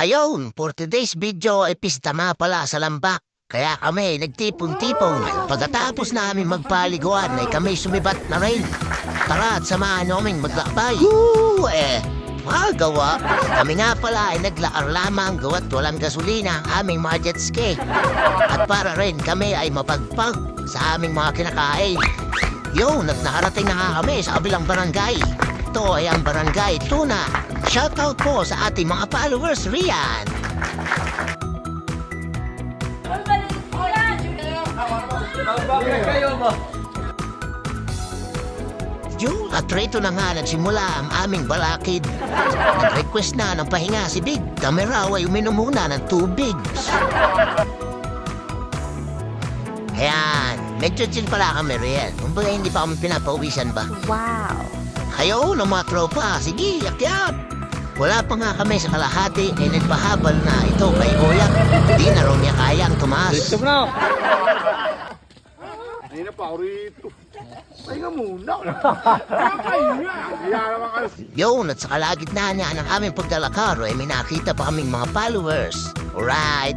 Ayun, for today's video ay pista nga pala sa Lambak. Kaya kami nagtipon-tipon. Pagkatapos namin magpaliguan ay kami sumibat na rin. Tara at samahan namin maglakbay. Magawa. Kami nga pala ay naglakar lamang gawa't walang gasolina ang aming mga jet ski. At para rin kami ay mapagpag sa aming mga kinakain. Yun, at nakarating na nga kami sa kabilang barangay. Ito ay ang barangay Tuna. Shoutout po sa ating mga followers riyan. Yun, at rito na nga nagsimula ang aming balakid. Nag-request na ng pahinga si Big. Kami raw ay uminom muna ng tubig. Ayan, medyo chill pala kami riyan. Kumbaga hindi pa kami pinapawisan ba? Wow! Ayaw ng mga tropa, sige, yakyat! Wala pa nga kami sa kalahati ay nagpahabal na ito kay Oyak. Di na raw niya kayang tumaas. Dito na! Ay na pa, rito. Ay nga muna. Ay nga! Kaya naman kayo. Yun, at sa kalagitnaan niya ng aming paglalakar ay may nakita pa kaming mga followers. Alright.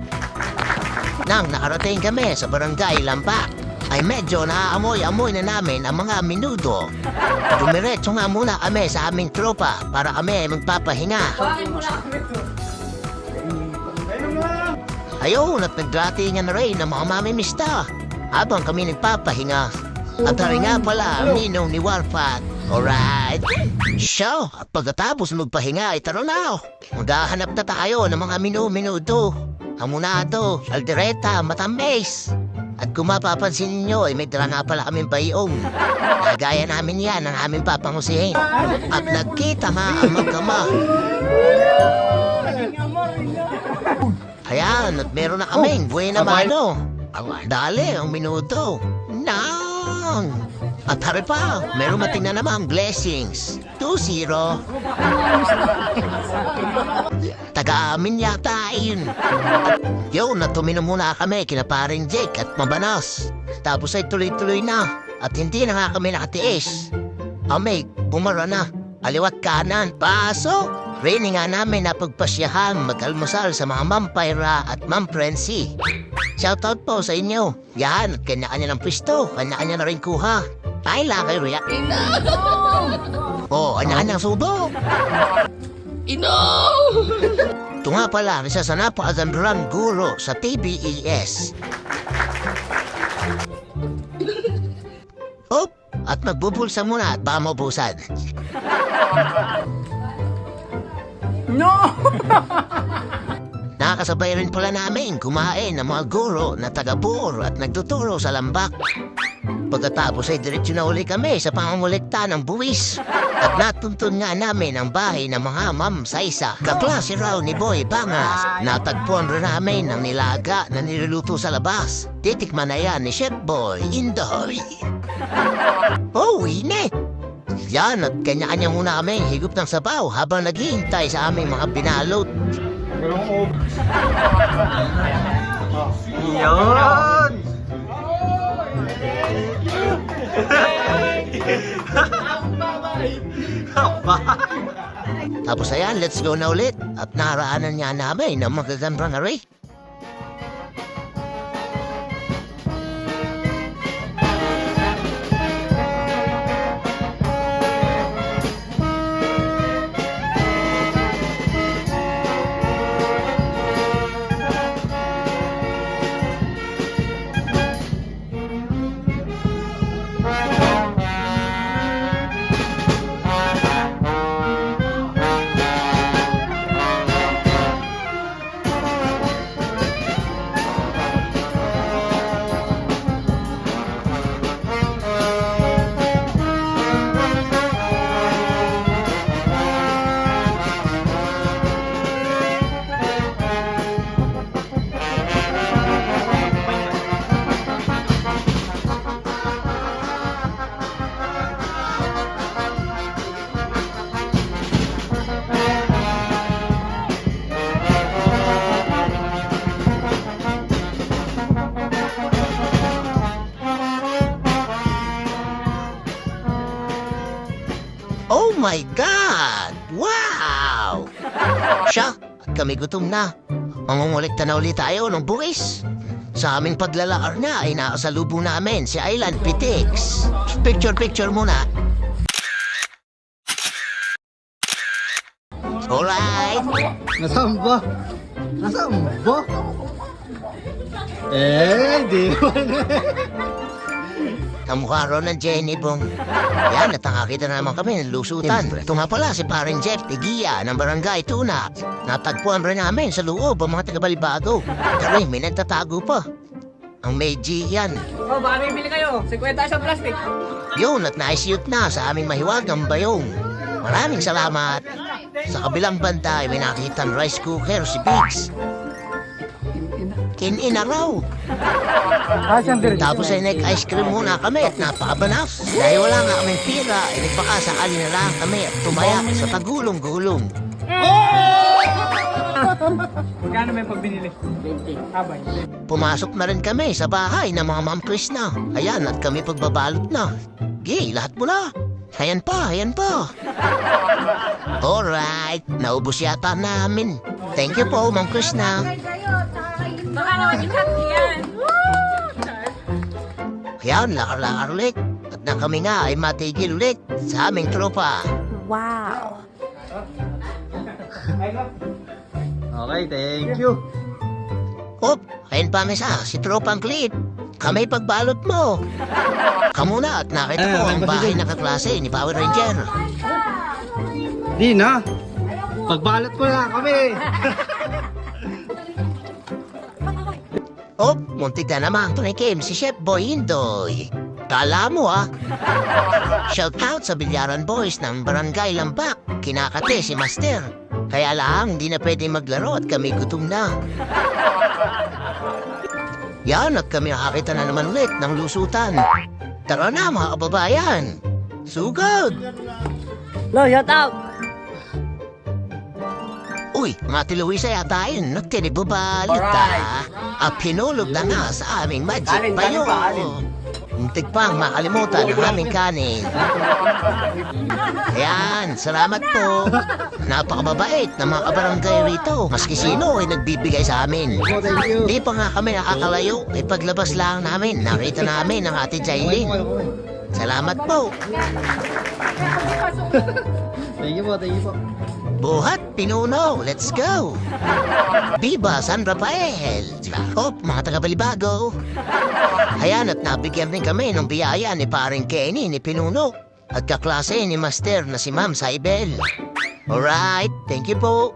Nang nakarating kami sa barangay Lampak, ay medyo naaamoy-amoy na namin ang mga minudo. Dumiretso nga muna kami sa aming tropa para kami ay magpapahinga. Ayun, at nagdatingan na rin ang mga mamimista habang kami nagpapahinga. At hari nga pala ang ninong ni Warpat. Alright. So, at pagkatapos magpahinga ay taro na. Maghahanap na tayo ng mga minudo. Hamonado, aldereta, matamis. At kung mapapansin ninyo ay may dala nga pala kaming bayong. Nagaya namin yan ang aming papangusihin. At nagkita nga ang magkama. Ayan, at meron na kaming buena mano. Dali ang minuto. Nang! At hari pa, meron matingnan naman blessings. 2-0. Taga-amin yata yun. Yun, at tuminom muna kami kina paring Jake at Mabanos. Tapos ay tuloy-tuloy na. At hindi na nga kami nakatiis. Kami, bumara na. Aliwat kanan. Paso, rini nga namin na pagpasyahan mag-almusal sa mga Ma'am Pyra at Ma'am Prency. Shoutout po sa inyo. Yan, at kanya-kanya ng pwesto. Kanya-kanya na rin kuha. Paila kayo, Ria. Oh, kanya-kanya ng subo. Ito nga pala, isa sa napakagandang guro sa TBES. Op! At magbubulsa muna at baka maubusan. No! Nakakasabay rin pala namin kumain ng mga guro na taga-Bur at nagtuturo sa Lambak. Pagkatapos ay diretso na uli kami sa pangungulikta ng buwis. At natuntun nga namin ang bahay ng mga Ma'am Saisa. Kaklase raw ni Boy Bangas. Natagpuan rin namin ang nilaga na niluluto sa labas. Titikman na yan ni Chef Boy Indoy. Oh, ine! Yan, at kanya-kanya muna kami higop ng sabaw habang naghihintay sa aming mga binalot. Yun! Tapos ayan, let's go na ulit. At naharaanan niya namin ng magagandang array. Oh my God! Wow! Siya, kami gutom na. Mangungulekta na ulit tayo ng buwis. Sa aming paglalakar na ay nakasalubong namin si Island Pitix. Picture muna. Alright. Nasaan ba? Nasaan ba? Di ba na? Kamukha ron ng Jenny Bong. Yan, natangakita na naman kami ng lusutan. Ito nga pala si Parang Jeff Tigia ng Barangay Tuna. Natagpuan rin namin sa loob ang mga taga-Balibago. Kami, may nagtatago pa. Ang may G yan. Oh, baka bibili kayo. 50 sa plastic. Yun at naisiyot na sa aming mahiwagang bayong. Maraming salamat. Sa kabilang banda ay may nakitang rice cooker si Biggs. Kin-ina raw. Tapos ay nag-ice cream muna kami at napakabanaf. Dahil wala nga kaming pira, ay nagpakasakali na lang kami at tumaya sa pagulong-gulong. Magkano ba yung pagbinili? 20. Abay. Pumasok na rin kami sa bahay ng mga Ma'am Chris na. Ayan at kami pagbabalot na. Gay, lahat mo na. Ayan pa, ayan pa. Alright, naubos yata namin. Thank you po, Ma'am Chris na. Baka naman ikat yan. Ayan, lakar-lakar ulit. At na kami nga ay matigil ulit sa aming tropa. Wow. Okay, thank you. Hop, ayun pa mesa, si tropang Clip. Kami pagbalot mo. Kamuna at nakita ko ang bahay na kaklase ni Power Ranger. Di na. Pagbalot ko na kami. Hop, muntik na naman tunikim si Chef Boy Indoy. Kala mo Shout out sa Bilyaran Boys ng Barangay Lambak. Kinakate si Master. Kaya lang, di na pwede maglaro at kami gutom na. Yan at kami nakakita na naman ulit ng lusutan. Tara na mga kababayan. Sugod! Lo, shout out. Uy, mga tiluwisa yata yun. Nagtinibubalita. At pinulog na nga sa aming magic bayo. Muntik pang makalimutan ang aming kanin. Ayan, salamat po. Napakababait na mga kabarangay rito. Maski sino ay nagbibigay sa amin. Thank you. Di pa nga kami nakakalayo. Ay paglabas lang namin, nakita namin ang ate Jailin. Salamat po. Thank you po, thank you po. Buhat Pinuno, let's go! Viva San Rafael! Hop, mga taga-Balibago! Ayan at nabigyan rin kami ng biyaya ni paring Kenny ni Pinuno at kaklase ni Master na si Ma'am Saibel. Alright, thank you po!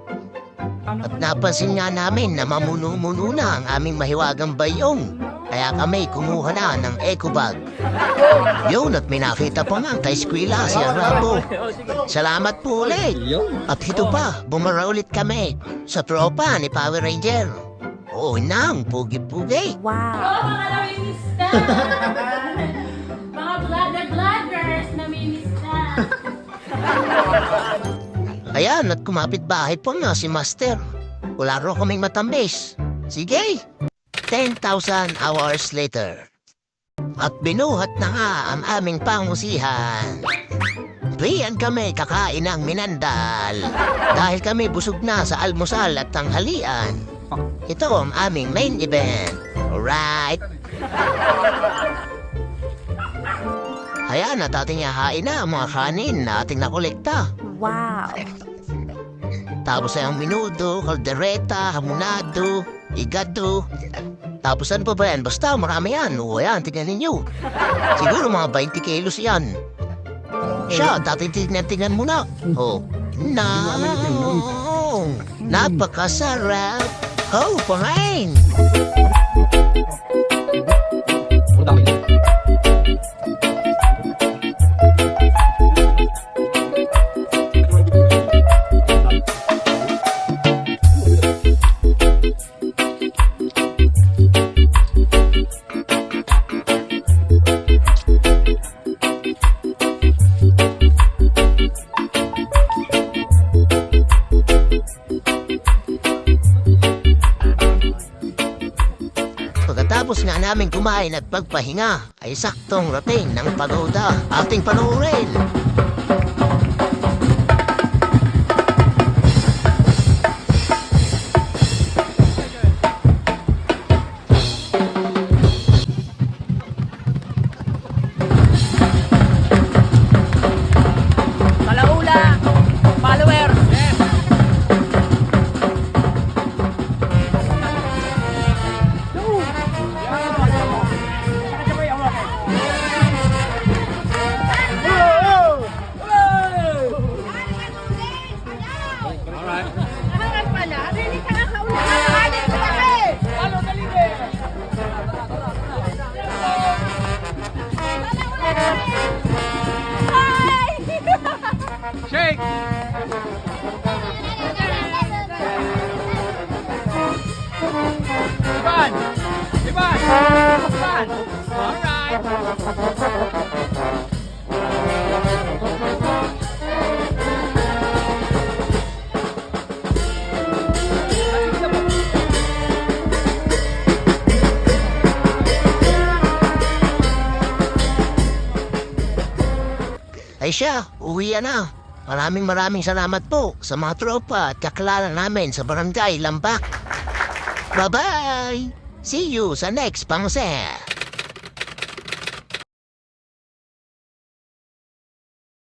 At napansin nga namin na mamuno-muno na ang aming mahiwagang bayong. Kaya kami kumuha na ng eco bag. Yun at may nakita pa nga kay Squilla si Arabo. Salamat po ulit. At ito pa, bumara ulit kami sa tropa ni Power Ranger. Oo nang, pugi-pugi. Wow. Oh, mga namimista! Mga vlogger-vloggers, namimista! Ayan at kumapit bahay pa nga si Master. Wala ro kaming matambis. Sige! 10,000 hours later. At binuhat na nga ang aming pangusihan. Tuwian kami kakain ng minandal. Dahil kami busog na sa almusal at tanghalian. Ito ang aming main event. Alright? Ayan at ating hahain na ang mga kanin na ating nakolekta. Wow. Tapos ay ang minudo, kaldereta, hamonado, igado. Tapos ano pa ba yan? Basta marami yan. O yan, tignan ninyo. Siguro mga 20 kilos yan. Siya, tingnan muna. Oh. No! Napakasarap. Oh, parain! Pagkatapos nga namin kumain at pagpahinga, ay saktong rating ng pagoda. Ating panoorin. Ay siya, uwi na. Maraming salamat po sa mga tropa at kakilala namin sa Barangay Lambak. Bye-bye! See you sa next pangusel!